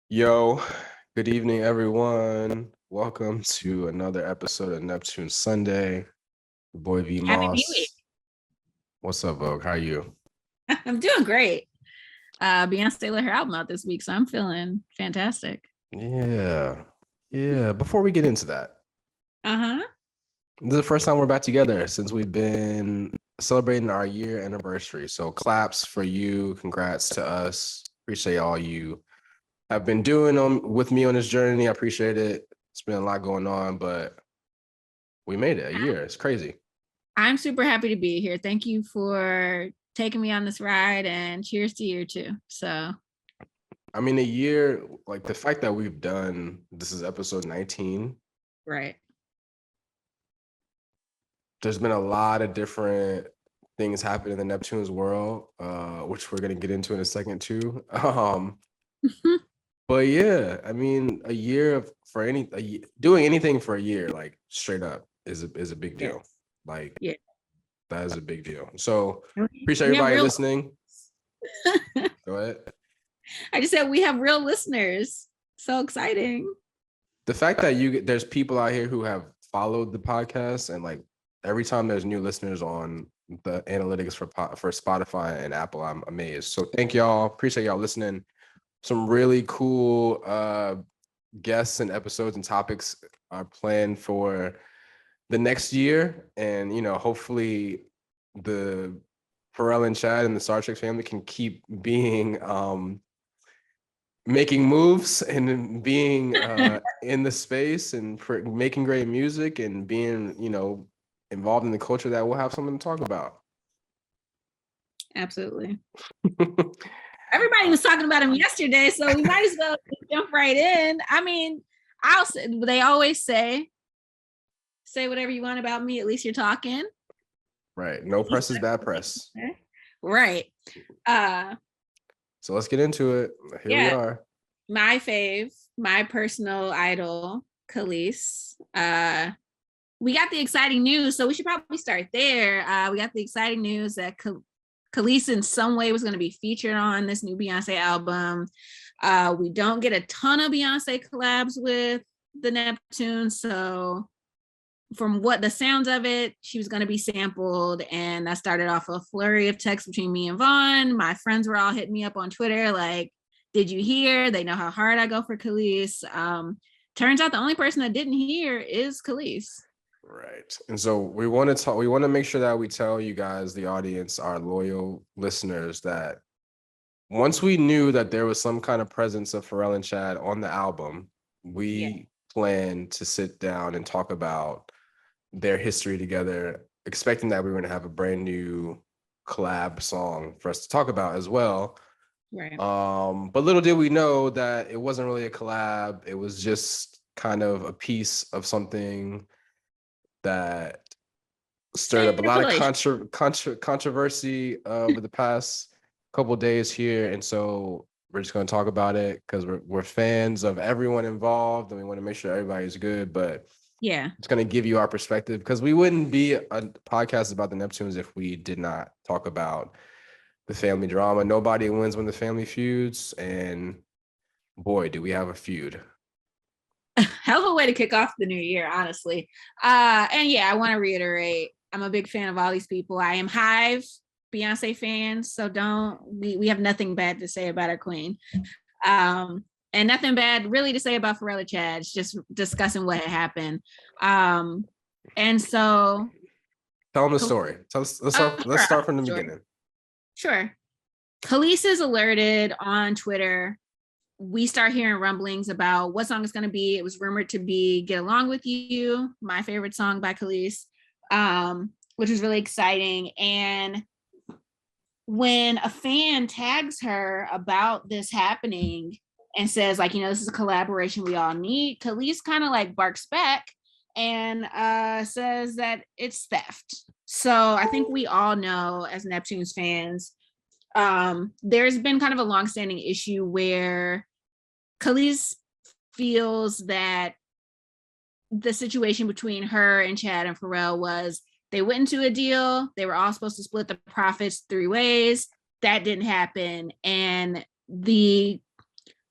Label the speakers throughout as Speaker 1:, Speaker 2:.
Speaker 1: Yo, good evening, everyone. Welcome to another episode of Neptune Sunday. Your boy V
Speaker 2: Happy viewing.
Speaker 1: Moss. What's up, Vogue? How are you?
Speaker 2: I'm doing great. Beyonce let her album out this week, so I'm feeling fantastic.
Speaker 1: Yeah. Yeah. Before we get into that,
Speaker 2: Uh-huh.
Speaker 1: this is the first time we're back together since we've been celebrating our year anniversary. So claps for you. Congrats to us. Appreciate all you have been doing with me on this journey. I appreciate it. It's been a lot going on, but we made it a year. It's crazy.
Speaker 2: I'm super happy to be here. Thank you for taking me on this ride and cheers to year two. So
Speaker 1: I mean, a year, like the fact that we've done, this is episode 19.
Speaker 2: right.
Speaker 1: There's been a lot of different things happening in the Neptunes world, which we're going to get into in a second too. But yeah, I mean, a year doing anything for a year, like straight up is a big deal.
Speaker 2: Yes.
Speaker 1: Like
Speaker 2: Yeah.
Speaker 1: that is a big deal. So appreciate
Speaker 2: We have
Speaker 1: everybody
Speaker 2: real
Speaker 1: listening. Go ahead.
Speaker 2: I just said we have real listeners. So exciting.
Speaker 1: The fact that there's people out here who have followed the podcast, and like every time there's new listeners on the analytics for Spotify and Apple, I'm amazed. So thank y'all. Appreciate y'all listening. Some really cool guests and episodes and topics are planned for the next year, and hopefully the Pharrell and Chad and the Star Trek family can keep being making moves and being in the space and making great music and being, involved in the culture that we'll have something to talk about.
Speaker 2: Absolutely. Everybody was talking about him yesterday, so we might as well jump right in. I mean, they always say whatever you want about me, at least you're talking.
Speaker 1: Right. No press is bad press.
Speaker 2: Right.
Speaker 1: So let's get into it. Here we are.
Speaker 2: My fave, my personal idol, Kelis. We got the exciting news, so we should probably start there. We got the exciting news that Kelis in some way was going to be featured on this new Beyonce album. We don't get a ton of Beyonce collabs with the Neptunes, so from what the sounds of it, she was going to be sampled, and that started off a flurry of texts between me and Vaughn. My friends were all hitting me up on Twitter like, did you hear? They know how hard I go for Kelis. Turns out the only person that didn't hear is Kelis.
Speaker 1: Right. And so we want to make sure that we tell you guys, the audience, our loyal listeners, that once we knew that there was some kind of presence of Pharrell and Chad on the album, we planned to sit down and talk about their history together, expecting that we were going to have a brand new collab song for us to talk about as well.
Speaker 2: Right.
Speaker 1: But little did we know that it wasn't really a collab. It was just kind of a piece of something that stirred up a lot of controversy over the past couple of days here. And so we're just going to talk about it because we're fans of everyone involved and we want to make sure everybody's good. But
Speaker 2: yeah,
Speaker 1: it's going to give you our perspective, because we wouldn't be a podcast about the Neptunes if we did not talk about the family drama. Nobody wins when the family feuds, and boy, do we have a feud.
Speaker 2: Hell of a way to kick off the new year, honestly. And yeah, I want to reiterate, I'm a big fan of all these people. I am Hive Beyonce fans, so we have nothing bad to say about our queen. And nothing bad really to say about Pharrell and Chad. It's just discussing what had happened. And so
Speaker 1: tell them the story. Let's start from the beginning.
Speaker 2: Sure. Kelis is alerted on Twitter. We start hearing rumblings about what song it's going to be. It was rumored to be Get Along With You, my favorite song by Kelis, which was really exciting. And when a fan tags her about this happening and says, like, this is a collaboration we all need, Kelis kind of like barks back and says that it's theft. So I think we all know, as Neptunes fans, there's been kind of a longstanding issue where Kelis feels that the situation between her and Chad and Pharrell was they went into a deal. They were all supposed to split the profits 3 ways. That didn't happen. And the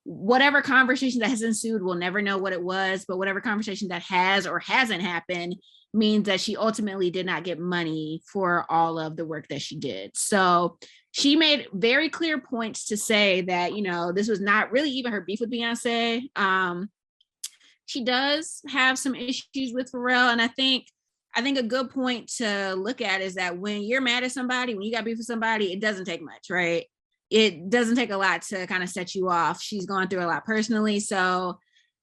Speaker 2: whatever conversation that has ensued, we'll never know what it was, but whatever conversation that has or hasn't happened means that she ultimately did not get money for all of the work that she did. So she made very clear points to say that, you know, this was not really even her beef with Beyonce. She does have some issues with Pharrell, and I think a good point to look at is that when you're mad at somebody, when you got beef with somebody, it doesn't take much, right? It doesn't take a lot to kind of set you off. She's gone through a lot personally, so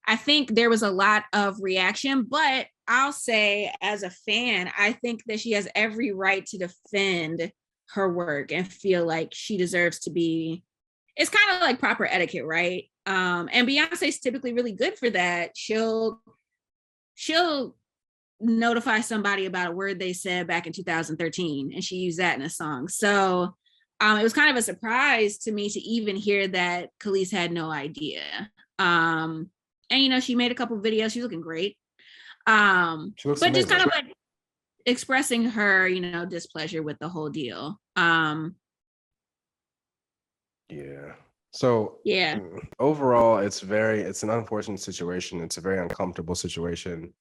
Speaker 2: I think there was a lot of reaction, but I'll say as a fan, I think that she has every right to defend her work and feel like she deserves to be, it's kind of like proper etiquette, right? And Beyonce's typically really good for that. She'll notify somebody about a word they said back in 2013, and she used that in a song. So it was kind of a surprise to me to even hear that Kelis had no idea. And you know, she made a couple videos. She's looking great.
Speaker 1: She looks
Speaker 2: but
Speaker 1: amazing.
Speaker 2: Just kind of like expressing her, you know, displeasure with the whole deal.
Speaker 1: Yeah. So
Speaker 2: Yeah.
Speaker 1: overall, it's an unfortunate situation. It's a very uncomfortable situation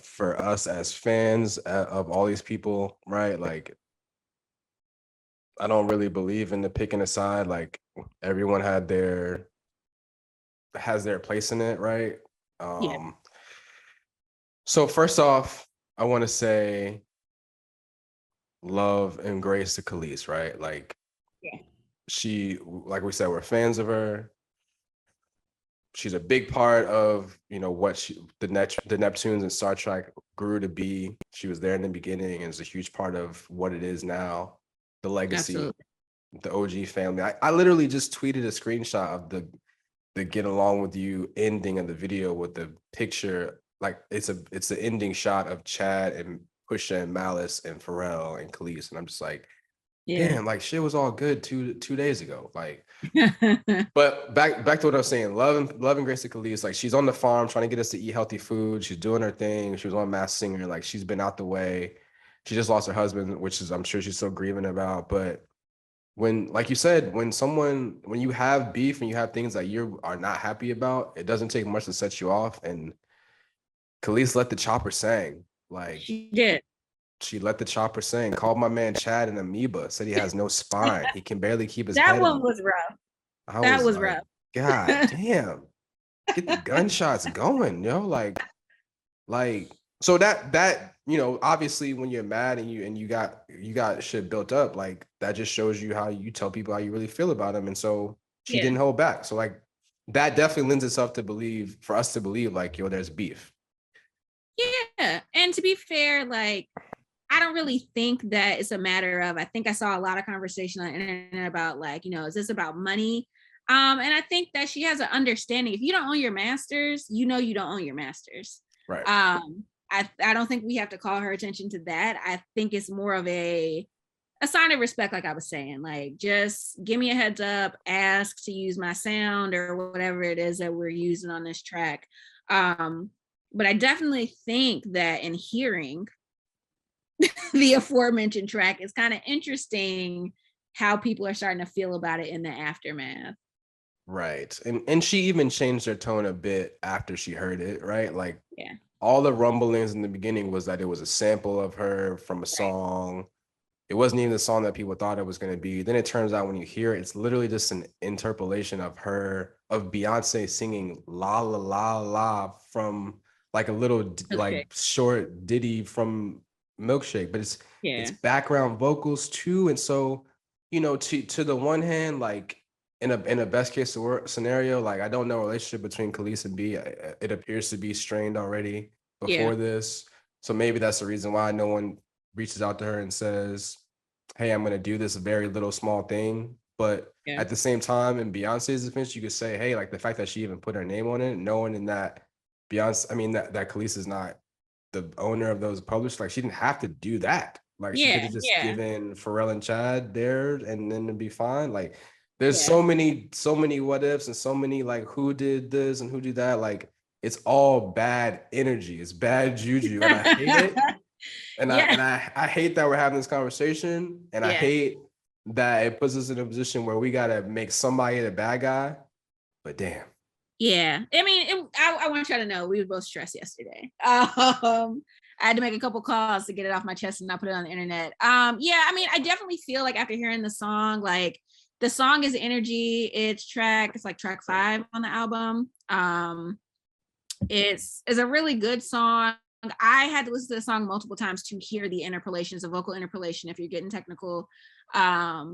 Speaker 1: for us as fans of all these people, right? Like, I don't really believe in the picking a side. Like, everyone has their place in it, right? So first off, I want to say love and grace to Kelis, right? Like, she, like we said, we're fans of her. She's a big part of, you know, what the Neptunes and Star Trek grew to be. She was there in the beginning and is a huge part of what it is now, the legacy. Absolutely. The OG family. I literally just tweeted a screenshot of the Get Along With You ending of the video with the picture. Like, it's the ending shot of Chad and Pusha and Malice and Pharrell and Kelis. And I'm just like, damn, like, shit was all good two days ago. Like, but back to what I was saying, love and grace to Kelis. Like, she's on the farm trying to get us to eat healthy food. She's doing her thing. She was on Masked Singer. Like, she's been out the way. She just lost her husband, which is, I'm sure she's still grieving about. But when, like you said, when you have beef and you have things that you are not happy about, it doesn't take much to set you off. And Kelis let the chopper sing. Like,
Speaker 2: she did.
Speaker 1: She let the chopper sing. Called my man Chad an amoeba. Said he has no spine. He can barely keep his head
Speaker 2: That one
Speaker 1: up.
Speaker 2: was rough.
Speaker 1: That was
Speaker 2: rough.
Speaker 1: God damn. Get the gunshots going, yo. Like, so that, you know, obviously when you're mad and you got shit built up, like, that just shows you how you tell people how you really feel about them. And so she didn't hold back. So, like, that definitely lends itself for us to believe, like, yo, there's beef.
Speaker 2: Yeah. And to be fair, like, I don't really think that it's a matter of, I think I saw a lot of conversation on the internet about, like, you know, is this about money? And I think that she has an understanding. If you don't own your masters, you know, you don't own your masters.
Speaker 1: Right.
Speaker 2: I don't think we have to call her attention to that. I think it's more of a sign of respect, like I was saying. Like, just give me a heads up, ask to use my sound or whatever it is that we're using on this track. But I definitely think that in hearing the aforementioned track, is kind of interesting how people are starting to feel about it in the aftermath.
Speaker 1: Right. And she even changed her tone a bit after she heard it, right? Like, all the rumblings in the beginning was that it was a sample of her from a song. It wasn't even the song that people thought it was going to be. Then it turns out when you hear it, it's literally just an interpolation of Beyonce singing La La La La from, like, a little like short ditty from Milkshake, but it's background vocals too. And so, you know, to the one hand, like, in a best case scenario, like, I don't know, relationship between Kelis and B, it appears to be strained already before this. So maybe that's the reason why no one reaches out to her and says, hey, I'm going to do this very little small thing. But at the same time, in Beyonce's defense, you could say, hey, like, the fact that she even put her name on it, knowing that that Kelis is not the owner of those published, like, she didn't have to do that. Like, she could have just given Pharrell and Chad there and then it'd be fine. Like, there's so many what ifs and so many, like, who did this and who did that. Like, it's all bad energy. It's bad juju. And I hate it. And I hate that we're having this conversation. And I hate that it puts us in a position where we got to make somebody the bad guy but damn.
Speaker 2: Yeah, I mean, I want y'all to know we were both stressed yesterday. I had to make a couple calls to get it off my chest and not put it on the internet. Yeah, I mean, I definitely feel like after hearing the song, like the song is energy. It's like track 5 on the album. It's a really good song. I had to listen to the song multiple times to hear the interpolations, the vocal interpolation, if you're getting technical,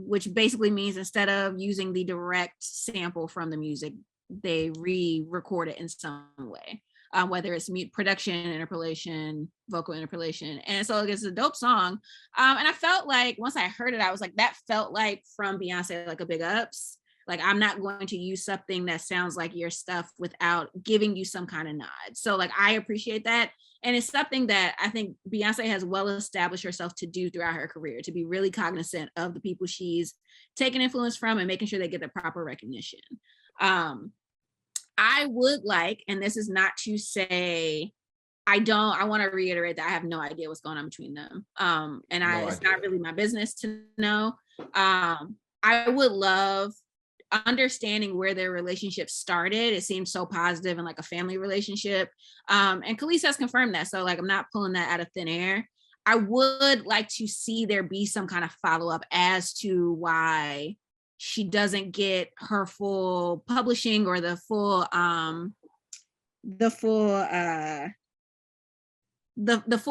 Speaker 2: which basically means instead of using the direct sample from the music, they re-record it in some way, whether it's production, interpolation, vocal interpolation. And so it's a dope song. And I felt like once I heard it, I was like, that felt like from Beyonce, like a big ups. Like, I'm not going to use something that sounds like your stuff without giving you some kind of nod. So like, I appreciate that. And it's something that I think Beyonce has well established herself to do throughout her career, to be really cognizant of the people she's taking influence from and making sure they get the proper recognition. I would like, and this is not to say I want to reiterate that I have no idea what's going on between them. It's not really my business to know. I would love understanding where their relationship started. It seems so positive and like a family relationship. And Kelis has confirmed that. So like, I'm not pulling that out of thin air. I would like to see there be some kind of follow-up as to why she doesn't get her full publishing or the full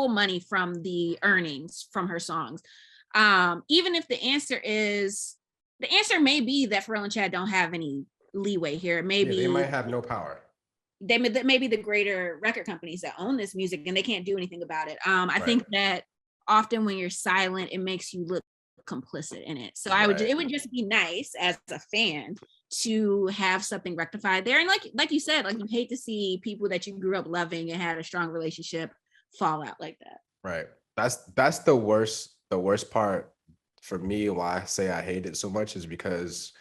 Speaker 2: money from the earnings from her songs. Even if the answer may be that Pharrell and Chad don't have any leeway here. Maybe
Speaker 1: they might have no power.
Speaker 2: They may be the greater record companies that own this music and they can't do anything about it. I think that often when you're silent, it makes you look complicit in it. So it would just be nice as a fan to have something rectified there. And like you said, like, you hate to see people that you grew up loving and had a strong relationship fall out like that.
Speaker 1: Right. That's the worst part for me. Why I say I hate it so much is because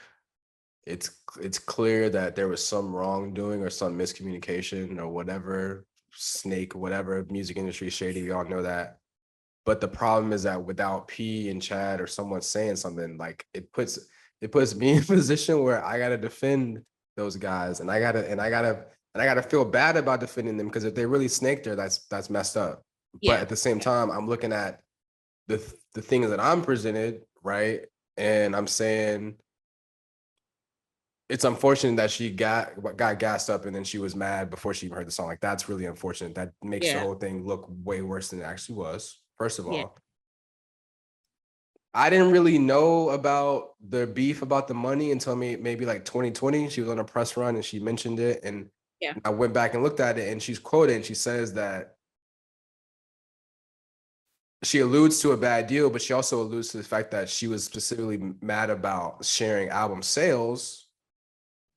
Speaker 1: it's clear that there was some wrongdoing or some miscommunication or whatever, whatever, music industry shady, we all know that. But the problem is that without P and Chad or someone saying something, like, it puts me in a position where I gotta defend those guys, and I gotta feel bad about defending them, because if they really snaked her, that's messed up. Yeah. But at the same time, I'm looking at the things that I'm presented, right? And I'm saying it's unfortunate that she got gassed up and then she was mad before she even heard the song. Like, that's really unfortunate. That makes the whole thing look way worse than it actually was. First of all, I didn't really know about the beef about the money until maybe like 2020. She was on a press run and she mentioned it. And I went back and looked at it, and she's quoted, and she says that she alludes to a bad deal, but she also alludes to the fact that she was specifically mad about sharing album sales,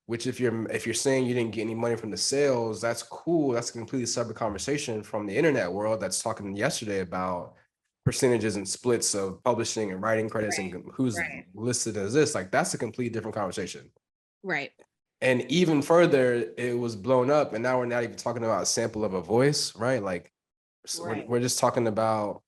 Speaker 1: which if you're saying you didn't get any money from the sales, that's cool. That's a completely separate conversation from the internet world that's talking yesterday about percentages and splits of publishing and writing credits and who's listed as this. Like, that's a completely different conversation.
Speaker 2: Right.
Speaker 1: And even further, it was blown up, and now we're not even talking about a sample of a voice, right? Like, we're just talking about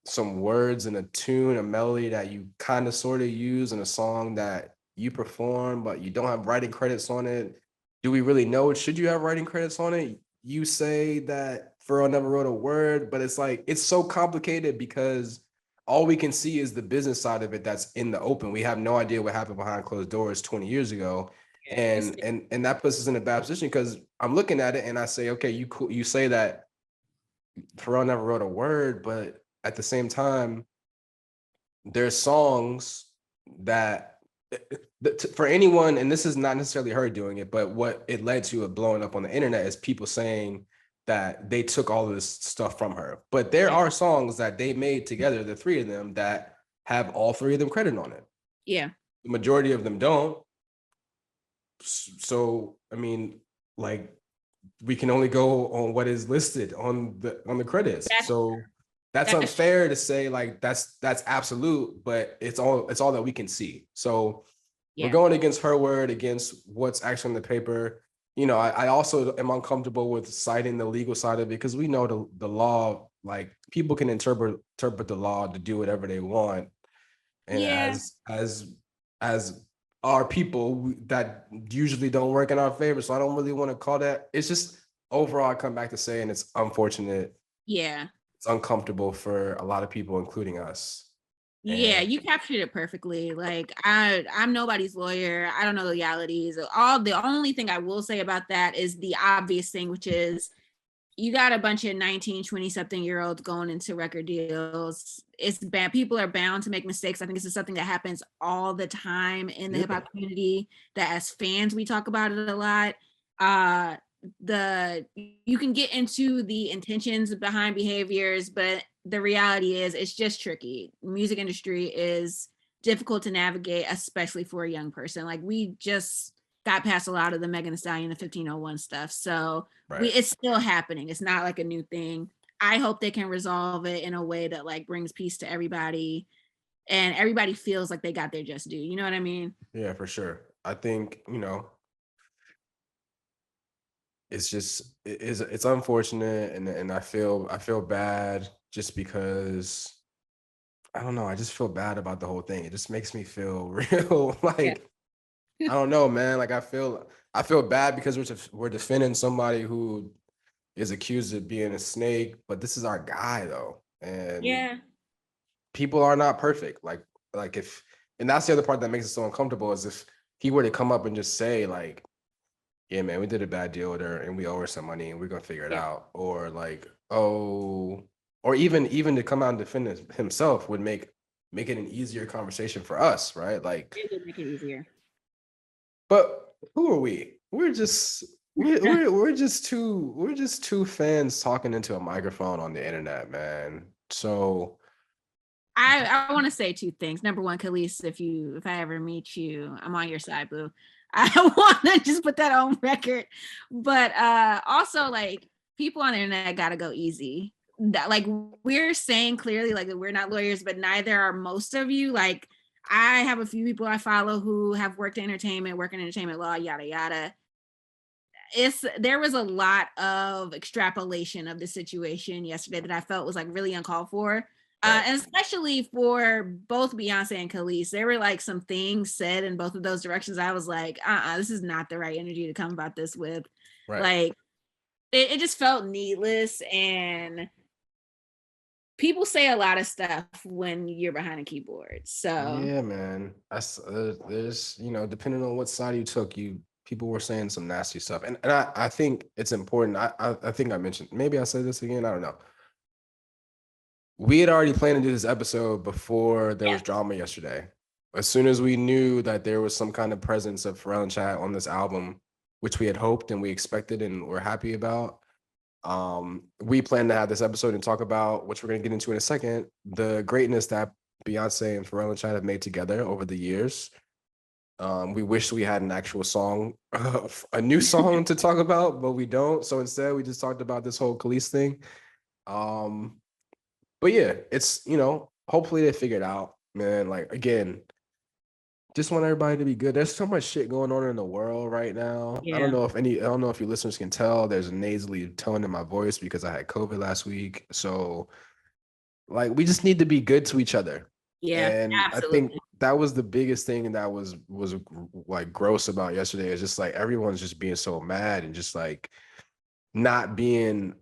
Speaker 1: some words and a tune, a melody that you kind of sort of use in a song that you perform, but you don't have writing credits on it. Do we really know? Should you have writing credits on it? You say that Pharrell never wrote a word, but it's like, it's so complicated because all we can see is the business side of it that's in the open. We have no idea what happened behind closed doors 20 years ago. And that puts us in a bad position, because I'm looking at it and I say, okay, you say that Pharrell never wrote a word, but at the same time, there's songs that for anyone, and this is not necessarily her doing it, but what it led to it blowing up on the internet is people saying that they took all of this stuff from her. But there are songs that they made together, the three of them, that have all three of them credit on it.
Speaker 2: Yeah.
Speaker 1: The majority of them don't. So, I mean, like, we can only go on what is listed on the credits. That's unfair to say, like, that's absolute, but it's all that we can see. So we're going against her word, against what's actually in the paper. You know, I also am uncomfortable with citing the legal side of it, because we know the law, like, people can interpret the law to do whatever they want. And as are people that usually don't work in our favor. So I don't really want to call that. It's just overall, I come back to saying it's unfortunate.
Speaker 2: Yeah.
Speaker 1: It's uncomfortable for a lot of people, including us.
Speaker 2: Yeah,
Speaker 1: And
Speaker 2: you captured it perfectly. Like I'm nobody's lawyer. I don't know the realities. All the only thing I will say about that is the obvious thing, which is you got a bunch of 19, 20 something year olds going into record deals. It's bad. People are bound to make mistakes. I think this is something that happens all the time in the hip hop community, that as fans, we talk about it a lot. You can get into the intentions behind behaviors, but the reality is it's just tricky. Music industry is difficult to navigate, especially for a young person. Like we just got past a lot of the Megan Thee Stallion, the 1501 stuff. So it's still happening. It's not like a new thing. I hope they can resolve it in a way that like brings peace to everybody and everybody feels like they got their just due. You know what I mean?
Speaker 1: Yeah, for sure. I think, it's unfortunate, and I feel bad just because I don't know, I just feel bad about the whole thing. It just makes me feel real
Speaker 2: Yeah.
Speaker 1: like I don't know, man. Like I feel bad because we're defending somebody who is accused of being a snake, but this is our guy though. And
Speaker 2: Yeah.
Speaker 1: people are not perfect. Like if and that's the other part that makes it so uncomfortable is if he were to come up and just say like, yeah, man, we did a bad deal with her and we owe her some money and we're gonna figure it
Speaker 2: Yeah.
Speaker 1: out. Or like, oh, or even to come out and defend himself would make it an easier conversation for us, right? Like,
Speaker 2: It would make it easier.
Speaker 1: but who are we? We're just two fans talking into a microphone on the internet, man. So
Speaker 2: I want to say two things. Number one, Kelis, if I ever meet you, I'm on your side, boo. I want to just put that on record. But also like people on the internet gotta go easy. That like we're saying clearly like we're not lawyers, but neither are most of you. Like I have a few people I follow who have worked in entertainment, work in entertainment law, yada yada. There was a lot of extrapolation of the situation yesterday that I felt was like really uncalled for.
Speaker 1: right,
Speaker 2: And especially for both Beyonce and Kelis, there were like some things said in both of those directions. I was like, this is not the right energy to come about this with.
Speaker 1: right.
Speaker 2: Like, it just felt needless. And people say a lot of stuff when you're behind a keyboard. So,
Speaker 1: Yeah, man. There's depending on what side you took, people were saying some nasty stuff, and I think it's important. I think I mentioned, maybe I said this again. I don't know. We had already planned to do this episode before there
Speaker 2: yeah.
Speaker 1: was drama yesterday. As soon as we knew that there was some kind of presence of Pharrell and Chat on this album, which we had hoped and we expected and were happy about, we plan to have this episode and talk about, which we're going to get into in a second, the greatness that Beyonce and Pharrell and Chad have made together over the years. We wish we had an actual song, a new song to talk about, but we don't. So instead, we just talked about this whole Kelis thing. But yeah, it's hopefully they figure it out, man. Like again, just want everybody to be good. There's so much shit going on in the world right now. I
Speaker 2: Yeah.
Speaker 1: don't know if you listeners can tell. There's a nasally tone in my voice because I had COVID last week. So like we just need to be good to each other.
Speaker 2: Yeah.
Speaker 1: And I think
Speaker 2: Absolutely.
Speaker 1: that was the biggest thing that was like gross about yesterday. Is just like everyone's just being so mad and just like not being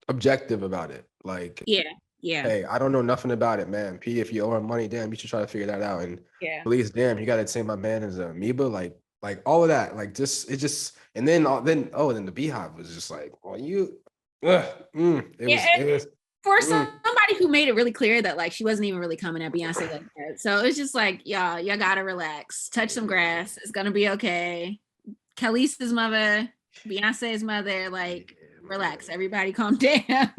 Speaker 1: objective about it. Like,
Speaker 2: Yeah. Yeah.
Speaker 1: hey, I don't know nothing about it, man. P, if you owe him money, damn, you should try to figure that out. And
Speaker 2: Yeah.
Speaker 1: please, damn, you gotta say my man is an amoeba, like all of that. Like just it just and then then the Beehive was just like, well,
Speaker 2: Yeah.
Speaker 1: it was
Speaker 2: For
Speaker 1: mm.
Speaker 2: somebody who made it really clear that like she wasn't even really coming at Beyonce like that. So it's just like, y'all gotta relax. Touch some grass. It's gonna be okay. Kelis's mother, Beyonce's mother, like relax. Everybody calm down.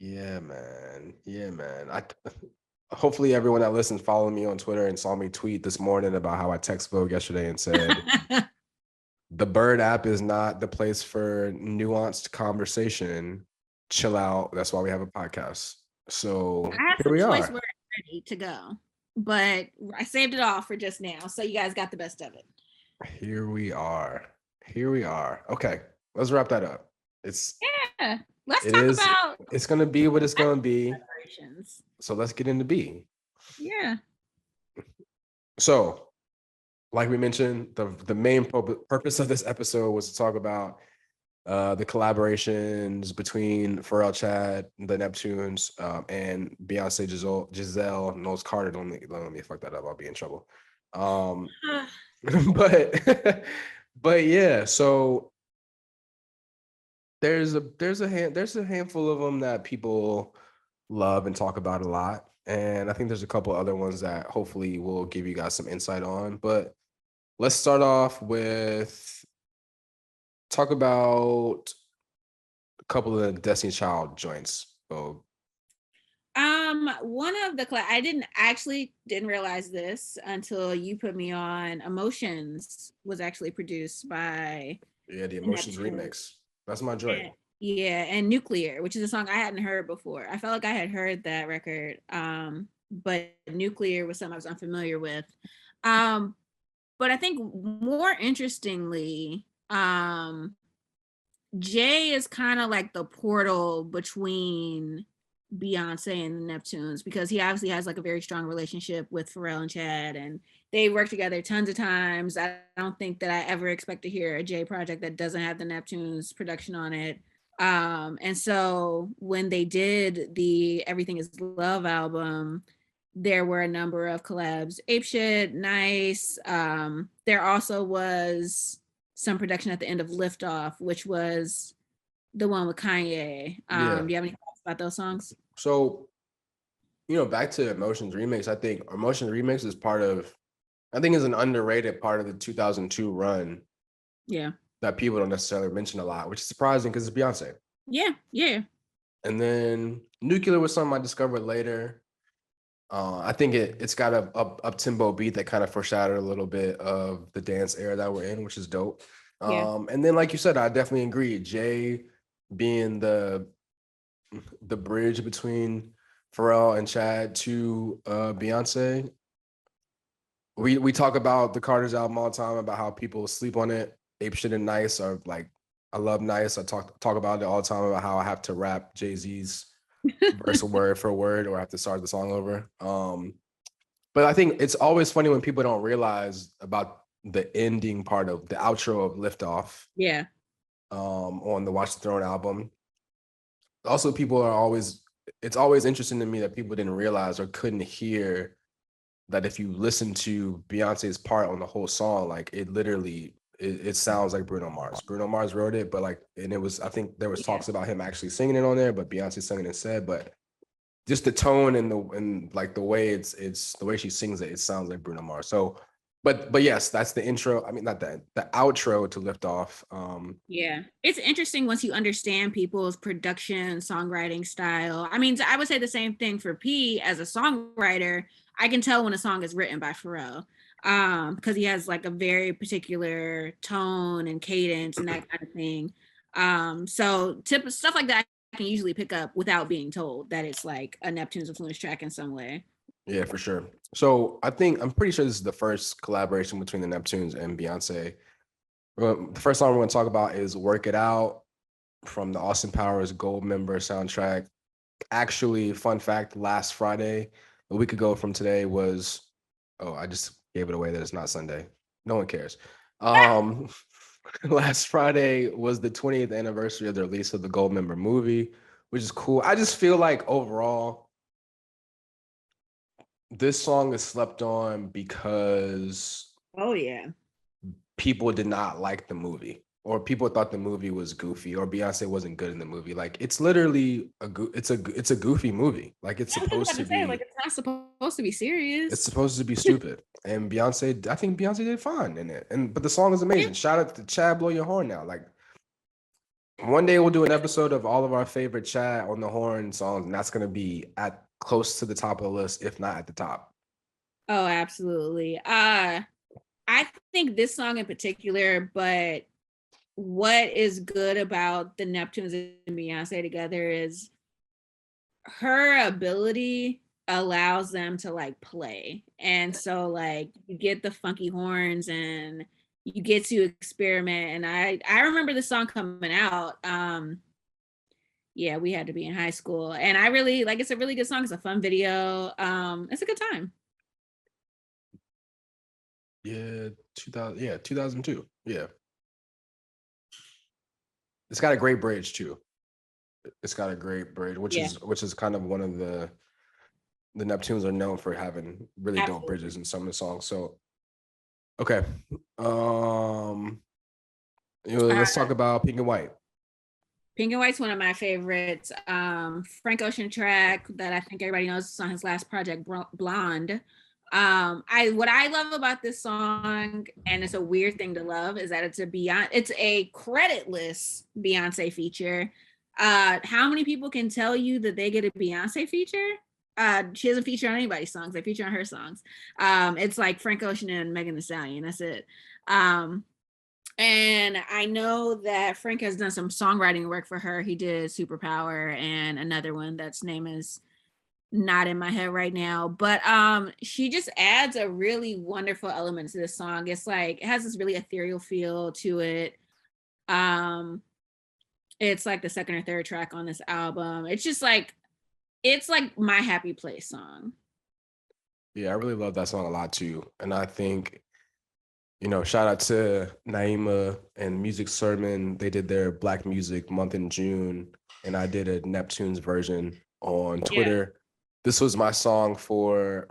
Speaker 1: Yeah, man. Yeah, man. Hopefully everyone that listens followed me on Twitter and saw me tweet this morning about how I text Vogue yesterday and said the Bird app is not the place for nuanced conversation. Chill out. That's why we have a podcast. So
Speaker 2: I have
Speaker 1: here
Speaker 2: some
Speaker 1: we
Speaker 2: choice
Speaker 1: are.
Speaker 2: words ready to go, but I saved it all for just now. So you guys got the best of it.
Speaker 1: Here we are. Here we are. Okay, let's wrap that up.
Speaker 2: Yeah. Let's
Speaker 1: It
Speaker 2: talk
Speaker 1: is
Speaker 2: about
Speaker 1: it's gonna be what it's gonna be.
Speaker 2: celebrations.
Speaker 1: So let's get into B.
Speaker 2: Yeah.
Speaker 1: So, like we mentioned, the main purpose of this episode was to talk about the collaborations between Pharrell, Chad, the Neptunes, and Beyonce, Giselle Knowles Carter. Don't let me fuck that up. I'll be in trouble. But but yeah, so there's a handful of them that people love and talk about a lot, and I think there's a couple other ones that hopefully will give you guys some insight on. But let's start off with talk about a couple of the Destiny Child joints. So
Speaker 2: One of the I didn't realize this until you put me on. Emotions was actually produced by
Speaker 1: yeah, the Emotions
Speaker 2: Neptune.
Speaker 1: remix. That's my joint.
Speaker 2: Yeah, and Nuclear, which is a song I hadn't heard before. I felt like I had heard that record, but Nuclear was something I was unfamiliar with. But I think more interestingly, Jay is kind of like the portal between Beyonce and the Neptunes, because he obviously has like a very strong relationship with Pharrell and Chad, and they work together tons of times. I don't think that I ever expect to hear a Jay project that doesn't have the Neptunes production on it. And so when they did the Everything Is Love album, there were a number of collabs. Ape Shit, Nice. There also was some production at the end of Liftoff, which was the one with Kanye.
Speaker 1: Yeah.
Speaker 2: Do you have any thoughts about those songs?
Speaker 1: So, back to Emotions remix, I think Emotions remix is I think is an underrated part of the 2002 run
Speaker 2: Yeah.
Speaker 1: that people don't necessarily mention a lot, which is surprising because it's Beyonce.
Speaker 2: Yeah. Yeah.
Speaker 1: And then Nuclear was something I discovered later. I think it's got a up tempo beat that kind of foreshadowed a little bit of the dance era that we're in, which is dope.
Speaker 2: Yeah.
Speaker 1: And then like you said, I definitely agree. Jay being the bridge between Pharrell and Chad to Beyonce. We talk about the Carter's album all the time about how people sleep on it. Ape Shit and Nice are like, I love Nice. I talk about it all the time about how I have to rap Jay-Z's verse word for word or I have to start the song over. But I think it's always funny when people don't realize about the ending part of the outro of Liftoff
Speaker 2: Yeah.
Speaker 1: on the Watch the Throne album. Also, it's always interesting to me that people didn't realize or couldn't hear that if you listen to Beyonce's part on the whole song, like it literally it sounds like Bruno Mars. Bruno Mars wrote it, but I think there was talks about him actually singing it on there, but Beyonce singing it instead. But just the tone and like the way it's the way she sings it, it sounds like Bruno Mars. So, but yes, that's the intro. I mean, not the outro to Lift Off.
Speaker 2: Yeah. It's interesting once you understand people's production, songwriting style. I mean, I would say the same thing for P as a songwriter. I can tell when a song is written by Pharrell. Because he has like a very particular tone and cadence and that kind of thing. So stuff like that I can usually pick up without being told that it's like a Neptune's influence track in some way.
Speaker 1: Yeah, for sure. So I'm pretty sure this is the first collaboration between the Neptunes and Beyonce. Well, the first song we're going to talk about is "Work It Out" from the Austin Powers Gold Member soundtrack. Actually, fun fact: last Friday, a week ago from today was. Oh, I just gave it away that it's not Sunday. No one cares. Last Friday was the 20th anniversary of the release of the Gold Member movie, which is cool. I just feel like overall this song is slept on because
Speaker 2: Oh yeah.
Speaker 1: people did not like the movie or people thought the movie was goofy or Beyonce wasn't good in the movie. Like it's literally it's a goofy movie. Like it's supposed to be
Speaker 2: It's not supposed to be serious.
Speaker 1: it's supposed to be stupid. And Beyonce, I think Beyonce did fine in it. But the song is amazing. Shout out to Chad Blow Your Horn now. Like one day we'll do an episode of all of our favorite Chad on the horn songs, and that's gonna be at close to the top of the list, if not at the top.
Speaker 2: Oh, absolutely. I think this song in particular, but what is good about the Neptunes and Beyonce together is her ability allows them to like play. And so like you get the funky horns and you get to experiment. And I remember the song coming out. Yeah, we had to be in high school. And I really like it's a really good song. It's a fun video. It's a good time.
Speaker 1: Yeah, 2000. Yeah, 2002. Yeah, it's got a great bridge too. It's got a great bridge,
Speaker 2: Yeah,
Speaker 1: which is kind of one of the Neptunes are known for having really dope
Speaker 2: absolutely.
Speaker 1: bridges in some of the songs. So okay, um,
Speaker 2: Uh,
Speaker 1: let's talk about Pink and White.
Speaker 2: Pink and White's one of my favorites. Frank Ocean track that I think everybody knows is on his last project, Blonde. I what I love about this song, and it's a weird thing to love, is that it's a creditless Beyonce feature. How many people can tell you that they get a Beyonce feature? She doesn't feature on anybody's songs; they feature on her songs. It's like Frank Ocean and Megan Thee Stallion. That's it. And I know that Frank has done some songwriting work for her. He did Superpower and another one that's name is not in my head right now. But she just adds a really wonderful element to this song. It's like it has this really ethereal feel to it. Um it's like the second or third track on this album. It's like my happy place song.
Speaker 1: Yeah, I really love that song a lot too, and I think shout out to Naima and Music Sermon. They did their Black Music Month in June, and I did a Neptunes version on
Speaker 2: Yeah.
Speaker 1: Twitter. This was my song for,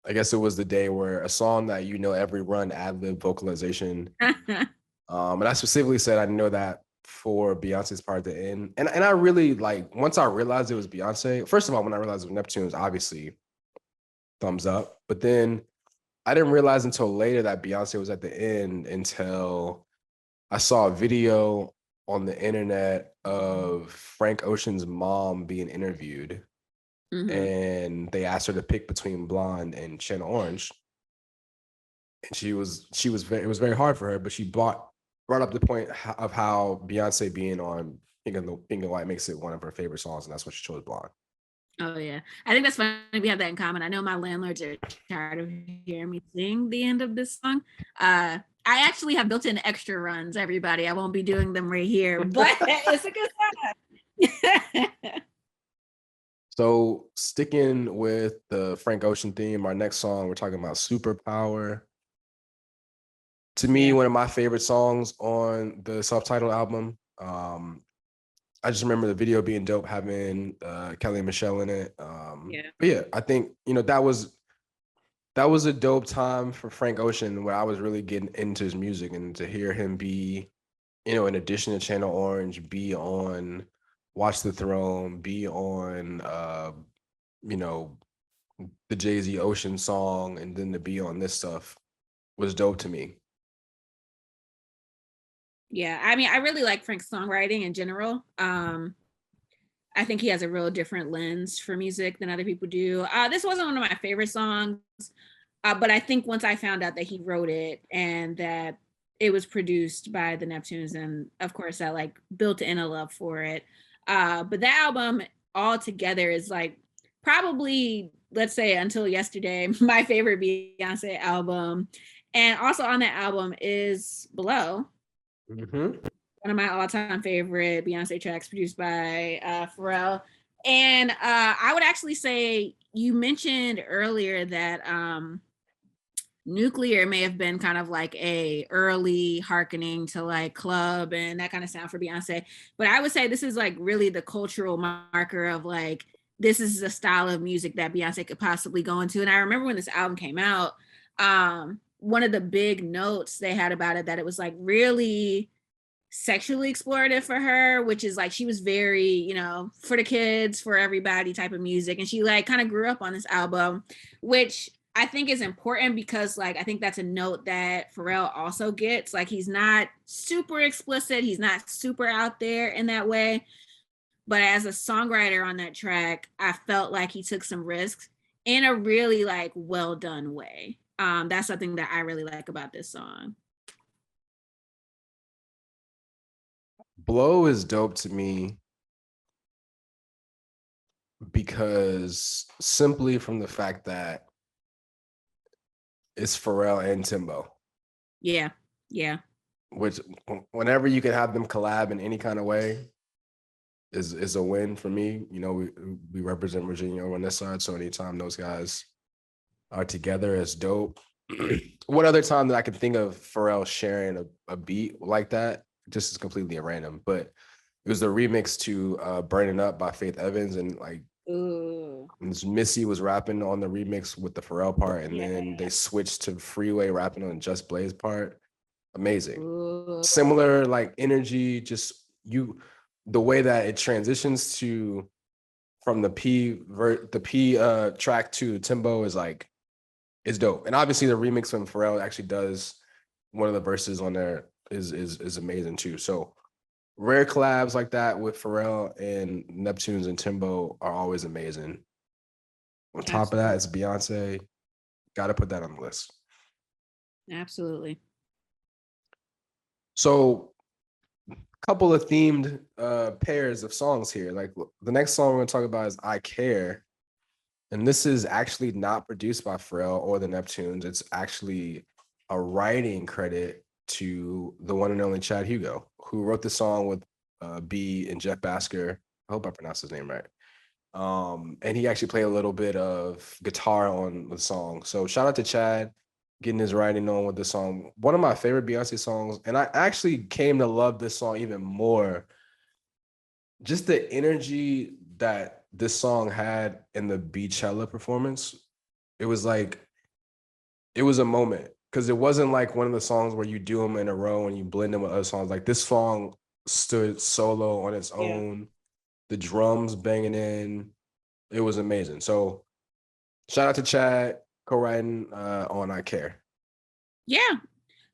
Speaker 1: I guess it was the day where a song that every run ad lib vocalization. And I specifically said I know that for Beyonce's part at the end, and I really like once I realized it was Beyonce. First of all, when I realized it was Neptunes, obviously thumbs up, but then I didn't realize until later that Beyonce was at the end until I saw a video on the internet of Frank Ocean's mom being interviewed,
Speaker 2: Mm-hmm.
Speaker 1: and they asked her to pick between Blonde and Channel Orange, and it was very hard for her, but she brought up the point of how Beyonce being on Pink and White makes it one of her favorite songs, and that's why she chose Blonde.
Speaker 2: Oh yeah, I think that's funny. We have that in common. I know my landlords are tired of hearing me sing the end of this song. I actually have built in extra runs. Everybody, I won't be doing them right here, but it's a good song.
Speaker 1: So sticking with the Frank Ocean theme, our next song we're talking about Superpower. To me,
Speaker 2: Yeah.
Speaker 1: one of my favorite songs on the self-titled album. I just remember the video being dope, having Kelly and Michelle in it.
Speaker 2: Yeah.
Speaker 1: But yeah, I think that was a dope time for Frank Ocean where I was really getting into his music, and to hear him be, in addition to Channel Orange, be on Watch the Throne, be on you know, the Jay-Z Ocean song, and then to be on this stuff was dope to me.
Speaker 2: Yeah. I mean, I really like Frank's songwriting in general. I think he has a real different lens for music than other people do. This wasn't one of my favorite songs, but I think once I found out that he wrote it and that it was produced by the Neptunes, and of course I like built in a love for it. But that album altogether is like probably, let's say until yesterday, my favorite Beyonce album. And also on that album is Below,
Speaker 1: Mm-hmm.
Speaker 2: one of my all-time favorite Beyonce tracks produced by Pharrell. And I would actually say you mentioned earlier that Nuclear may have been kind of like a early hearkening to like club and that kind of sound for Beyonce. But I would say this is like really the cultural marker of like this is the style of music that Beyonce could possibly go into. And I remember when this album came out, one of the big notes they had about it that it was like really sexually explorative for her, which is like she was very, for the kids, for everybody type of music. And she like kind of grew up on this album, which I think is important because like I think that's a note that Pharrell also gets. Like he's not super explicit, he's not super out there in that way. But as a songwriter on that track, I felt like he took some risks in a really like well done way. That's something that I really like about this song.
Speaker 1: Blow is dope to me because simply from the fact that it's Pharrell and Timbo,
Speaker 2: Yeah. Yeah.
Speaker 1: which whenever you can have them collab in any kind of way is a win for me. We represent Virginia on this side, so anytime those guys are together, it's dope. One other time that I can think of Pharrell sharing a beat like that, just is completely random, but it was the remix to Burning Up by Faith Evans, and like
Speaker 2: Ooh.
Speaker 1: Missy was rapping on the remix with the Pharrell part, and
Speaker 2: Yeah.
Speaker 1: then they switched to Freeway rapping on Just Blaze part. Amazing.
Speaker 2: Ooh.
Speaker 1: Similar like energy, just the way that it transitions to from the P track to Timbo is like, it's dope. And obviously the remix when Pharrell actually does one of the verses on there is amazing too. So rare collabs like that with Pharrell and Neptunes and Timbo are always amazing. On top of that, it's Beyonce. Got to put that on the list.
Speaker 2: Absolutely.
Speaker 1: So a couple of themed pairs of songs here. Like the next song we're going to talk about is I Care. And this is actually not produced by Pharrell or the Neptunes. It's actually a writing credit to the one and only Chad Hugo, who wrote the song with B and Jeff Basker. I hope I pronounced his name right. And he actually played a little bit of guitar on the song. So shout out to Chad getting his writing on with the song. One of my favorite Beyonce songs. And I actually came to love this song even more. Just the energy that this song had in the Beachella performance. It was like, it was a moment, because it wasn't like one of the songs where you do them in a row and you blend them with other songs. Like this song stood solo on its own. The drums banging in. It was amazing. So shout out to Chad co-writing on I Care.
Speaker 2: Yeah.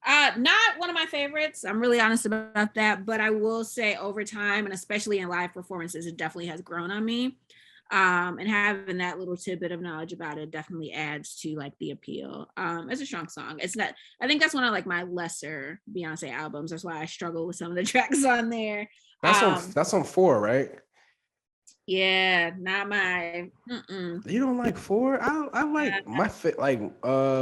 Speaker 2: Not one of my favorites. I'm really honest about that, but I will say over time, and especially in live performances, it definitely has grown on me. And having that little tidbit of knowledge about it definitely adds to like the appeal. It's a strong song. It's not, I think that's one of like my lesser Beyonce albums. That's why I struggle with some of the tracks on there.
Speaker 1: That's on 4, right?
Speaker 2: Yeah, not my.
Speaker 1: You don't like 4? I like my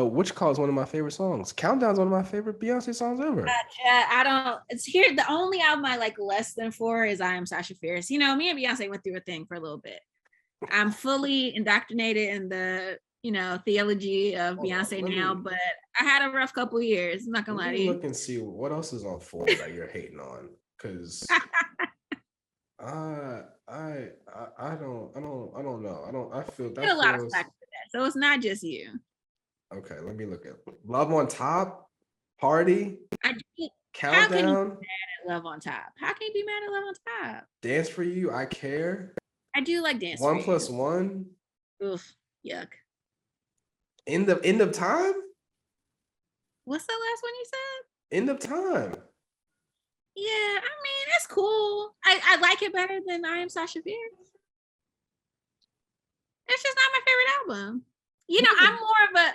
Speaker 1: Which Call is one of my favorite songs. Countdown's one of my favorite Beyonce songs ever.
Speaker 2: I don't. It's here. The only album I like less than 4 is I Am Sasha Fierce. You know, me and Beyonce went through a thing for a little bit. I'm fully indoctrinated in the theology of Beyonce now, but I had a rough couple of years. I'm not gonna lie to you.
Speaker 1: Look and see what else is on 4 that you're hating on, because I don't know. I feel that
Speaker 2: a lot of flack for that, so it's not just you.
Speaker 1: Okay, let me look at Love on Top, Party, Countdown.
Speaker 2: How can you be mad at Love on Top? How can you be mad at Love on Top?
Speaker 1: Dance for You, I Care.
Speaker 2: I do like Dance
Speaker 1: 1+1.
Speaker 2: Oof, yuck.
Speaker 1: End of Time.
Speaker 2: What's the last one you said?
Speaker 1: End of Time.
Speaker 2: Yeah, I mean, it's cool. I like it better than I Am Sasha Fierce. It's just not my favorite album. You know, I'm more of a,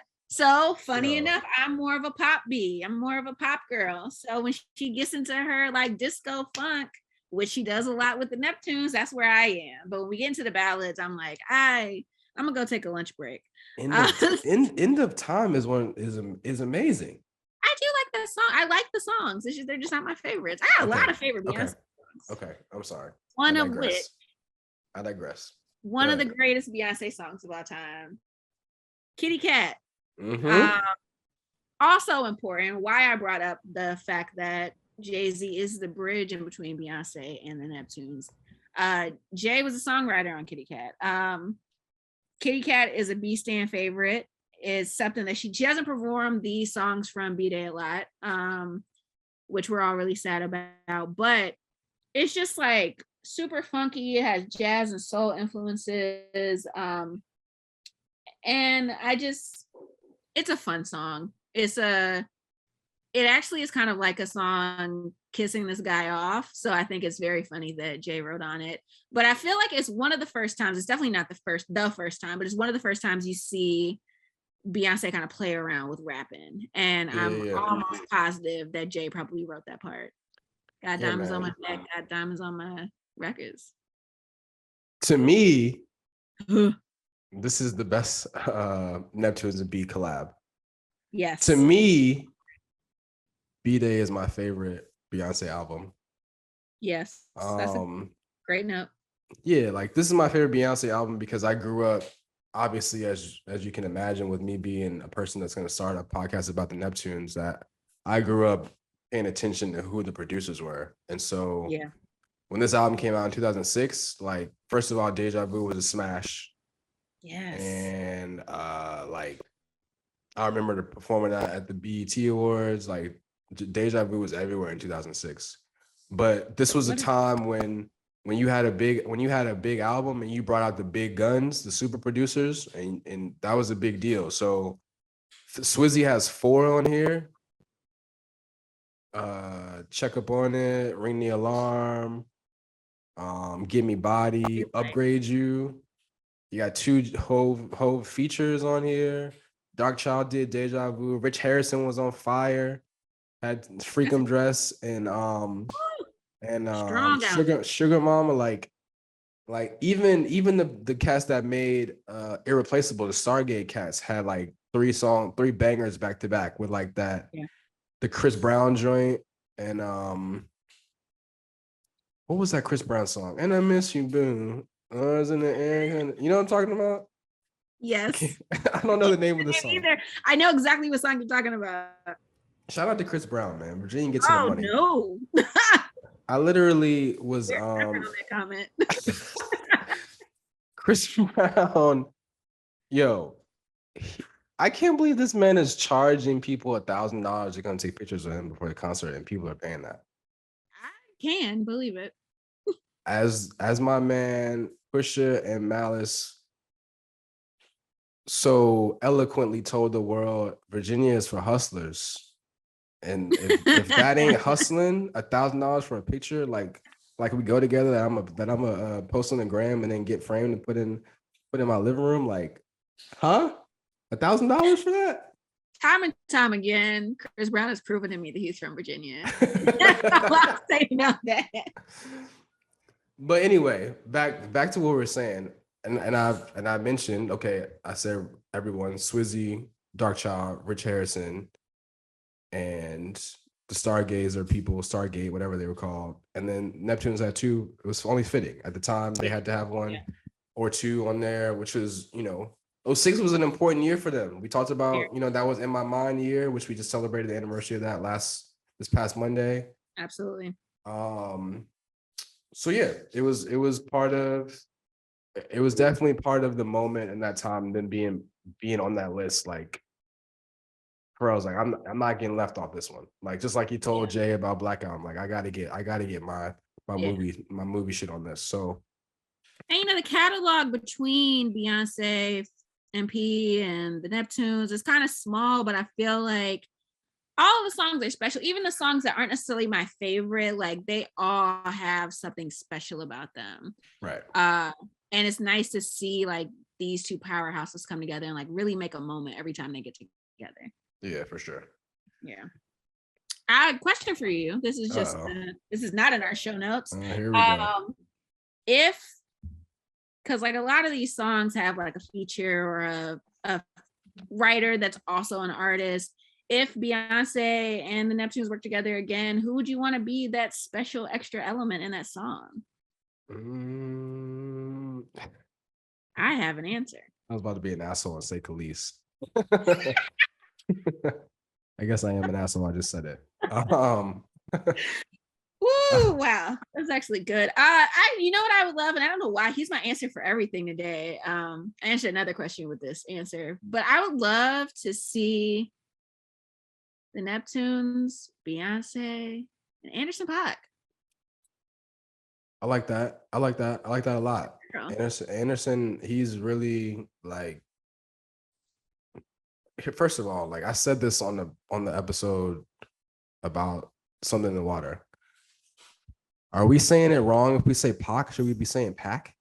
Speaker 2: enough, I'm more of a pop bee. I'm more of a pop girl. So when she gets into her like disco funk, which she does a lot with the Neptunes, that's where I am. But when we get into the ballads, I'm like, I'm gonna go take a lunch break.
Speaker 1: End of Time is amazing.
Speaker 2: I do like that song. I like the songs. It's just they're just not my favorites. I have a lot of favorite Beyonce songs.
Speaker 1: Okay, I'm sorry.
Speaker 2: One of which
Speaker 1: I digress.
Speaker 2: One of the greatest Beyonce songs of all time, Kitty Cat. Also important, why I brought up the fact that Jay-Z is the bridge in between Beyonce and the Neptunes. Jay was a songwriter on Kitty Cat. Kitty Cat is a B-Stan favorite. Is something that she doesn't perform these songs from B-Day a lot, which we're all really sad about, but it's just like super funky. It has jazz and soul influences. And it's a fun song. It actually is kind of like a song kissing this guy off. So I think it's very funny that Jay wrote on it. But I feel like it's one of the first times, it's definitely not the first time, but it's one of the first times you see Beyonce kind of play around with rapping. And I'm almost positive that Jay probably wrote that part. Got diamonds on my neck, got diamonds on my records.
Speaker 1: To me, this is the best Neptunes and B collab.
Speaker 2: Yes.
Speaker 1: To me, B-Day is my favorite Beyonce album.
Speaker 2: Yes. That's a great note.
Speaker 1: Yeah, like this is my favorite Beyonce album because I grew up obviously, as you can imagine, with me being a person that's going to start a podcast about the Neptunes, that I grew up paying attention to who the producers were, and so
Speaker 2: Yeah.
Speaker 1: when this album came out in 2006, like first of all, Deja Vu was a smash,
Speaker 2: Yes.
Speaker 1: and like I remember performing that at the BET Awards. Like Deja Vu was everywhere in 2006. But this was a time when you had a big album and you brought out the big guns, the super producers, and that was a big deal. So Swizzy has 4 on here. Check Up on It, Ring the Alarm, Give Me Body, Upgrade You. You got 2 Hove features on here. Dark Child did Deja Vu. Rich Harrison was on fire. Had Freakum Dress and
Speaker 2: Strong album.
Speaker 1: Sugar Mama. Like even the cast that made Irreplaceable, the Stargate cats had like 3 bangers back to back with like that.
Speaker 2: Yeah.
Speaker 1: The Chris Brown joint and what was that Chris Brown song? And I Miss You, Boo. I was in the air. You know what I'm talking about?
Speaker 2: Yes.
Speaker 1: I don't know the name of the song.
Speaker 2: Either. I know exactly what song you're talking about.
Speaker 1: Shout out to Chris Brown, man. Virginia gets to the money.
Speaker 2: No.
Speaker 1: I literally was
Speaker 2: comment.
Speaker 1: Chris Brown. Yo, I can't believe this man is charging people $1,000 to come take pictures of him before the concert, and people are paying that.
Speaker 2: I can believe it.
Speaker 1: As my man Pusha and Malice so eloquently told the world, Virginia is for hustlers. And if that ain't hustling, $1,000 for a picture, like we go together, that I'm a post on the gram and then get framed and put in my living room, like, huh? $1,000 for that?
Speaker 2: Time and time again, Chris Brown has proven to me that he's from Virginia. I'm saying that.
Speaker 1: But anyway, back to what we were saying, and I mentioned, okay, I said everyone, Swizzy, Darkchild, Rich Harrison, and the Stargazer people, Stargate, whatever they were called, and then Neptunes had 2. It was only fitting at the time they had to have 1 or 2 on there, which was 06 was an important year for them. We talked about that was In My Mind year, which we just celebrated the anniversary of that this past Monday.
Speaker 2: Absolutely.
Speaker 1: So yeah, it was definitely part of the moment in that time. And then being on that list, like Pharrell's like, I'm not getting left off this one. Like just like he told Jay about Black Album, like I gotta get my movie shit on this. So
Speaker 2: and the catalog between Beyonce, MP, and the Neptunes is kind of small, but I feel like all of the songs are special. Even the songs that aren't necessarily my favorite, like they all have something special about them.
Speaker 1: Right.
Speaker 2: And it's nice to see like these 2 powerhouses come together and like really make a moment every time they get together.
Speaker 1: Yeah, for sure.
Speaker 2: Yeah. I have a question for you. This is just this is not in our show notes.
Speaker 1: Here we go.
Speaker 2: Because like a lot of these songs have like a feature or a writer that's also an artist. If Beyonce and the Neptunes work together again, who would you want to be that special extra element in that song? I have an answer.
Speaker 1: I was about to be an asshole and say Kelis. I guess I am an asshole. I just said it.
Speaker 2: Woo, wow, that's actually good. You know what I would love, and I don't know why he's my answer for everything today. I answered another question with this answer, but I would love to see the Neptunes, Beyonce, and Anderson .Paak.
Speaker 1: I like that. I like that a lot. Anderson, he's really like. First of all, like I said this on the episode about Something in the Water. Are we saying it wrong if we say Pac? Should we be saying Pac?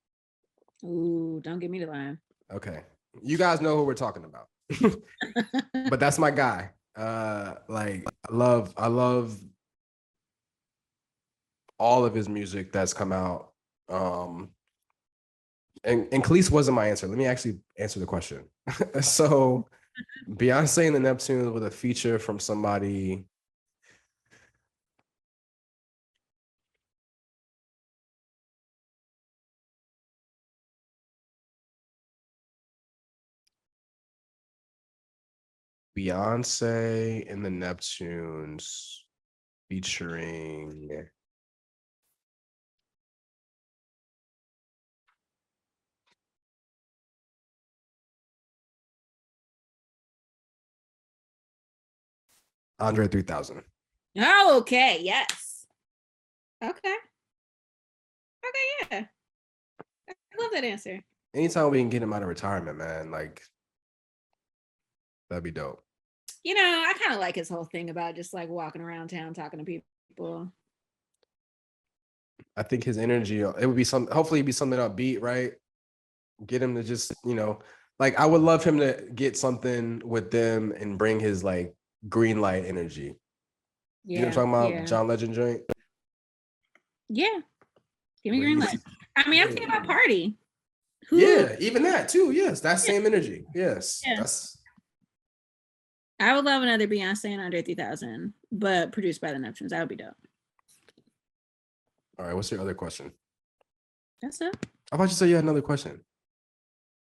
Speaker 2: Ooh, don't give me the line.
Speaker 1: Okay, you guys know who we're talking about. But that's my guy. Like I love all of his music that's come out. And Kelis wasn't my answer. Let me actually answer the question. So Beyonce and the Neptunes with a feature from somebody. Beyonce and the Neptunes featuring Andre 3000.
Speaker 2: Oh, okay. Yes. Okay. Okay. Yeah. I love that answer.
Speaker 1: Anytime we can get him out of retirement, man, like that'd be dope.
Speaker 2: You know, I kind of like his whole thing about just like walking around town talking to people.
Speaker 1: I think his energy, it would be hopefully it'd be something upbeat, right? Get him to just, like I would love him to get something with them and bring his like green light energy.
Speaker 2: Yeah.
Speaker 1: You know what I'm talking about?
Speaker 2: Yeah.
Speaker 1: John Legend joint.
Speaker 2: Yeah. Give me green light. I mean, I'm thinking about Party.
Speaker 1: Yeah, even that too. Yes, that same energy. Yes, that's.
Speaker 2: I would love another Beyonce and Andre 3000, but produced by the Neptunes. That would be dope.
Speaker 1: All right, what's your other question?
Speaker 2: That's it.
Speaker 1: I thought you said you had another question.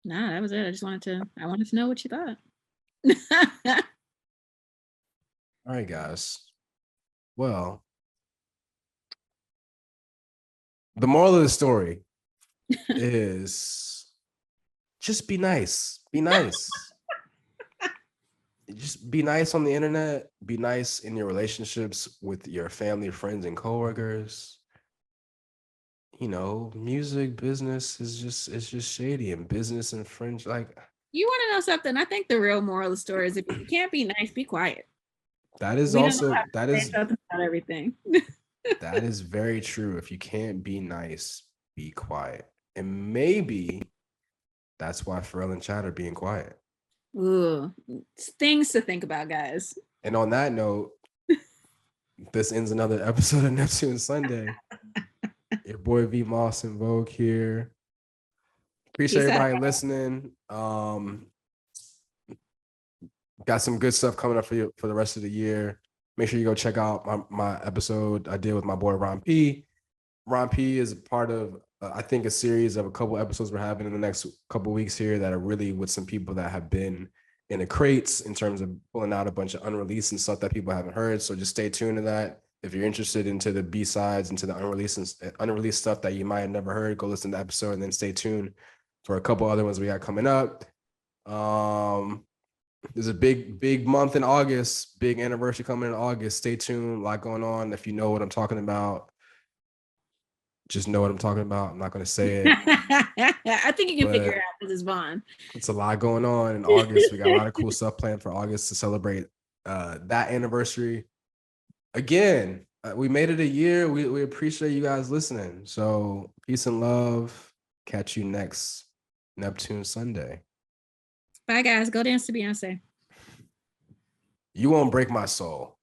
Speaker 2: Nah, that was it. I wanted to know what you thought.
Speaker 1: All right, guys. Well, the moral of the story is just be nice. Be nice. Just be nice on the internet. Be nice in your relationships with your family, friends, and coworkers. Music business is just shady, and business and friends like.
Speaker 2: You want to know something? I think the real moral of the story is if you can't be nice, be quiet.
Speaker 1: That is
Speaker 2: about everything.
Speaker 1: That is very true. If you can't be nice, be quiet. And maybe that's why Pharrell and Chad are being quiet.
Speaker 2: Ooh, things to think about, guys.
Speaker 1: And on that note, this ends another episode of Neptune Sunday. Your boy V Moss and Vogue here. Appreciate everybody listening. Got some good stuff coming up for you for the rest of the year. Make sure you go check out my episode I did with my boy Ron P. Ron P is part of, I think, a series of a couple episodes we're having in the next couple weeks here that are really with some people that have been in the crates in terms of pulling out a bunch of unreleased and stuff that people haven't heard. So just stay tuned to that. If you're interested into the B-sides, into the unreleased stuff that you might have never heard, go listen to the episode and then stay tuned for a couple other ones we got coming up. There's a big month in August, big anniversary coming in August. Stay tuned. A lot going on. If you know what I'm talking about, just know what I'm talking about. I'm not going to say it.
Speaker 2: I think you can figure it out because it's Vaughn.
Speaker 1: It's a lot going on in August. We got a lot of cool stuff planned for August to celebrate that anniversary. Again, we made it a year. We appreciate you guys listening. So peace and love. Catch you next Neptune Sunday.
Speaker 2: Bye, guys. Go dance to Beyonce.
Speaker 1: You won't break my soul.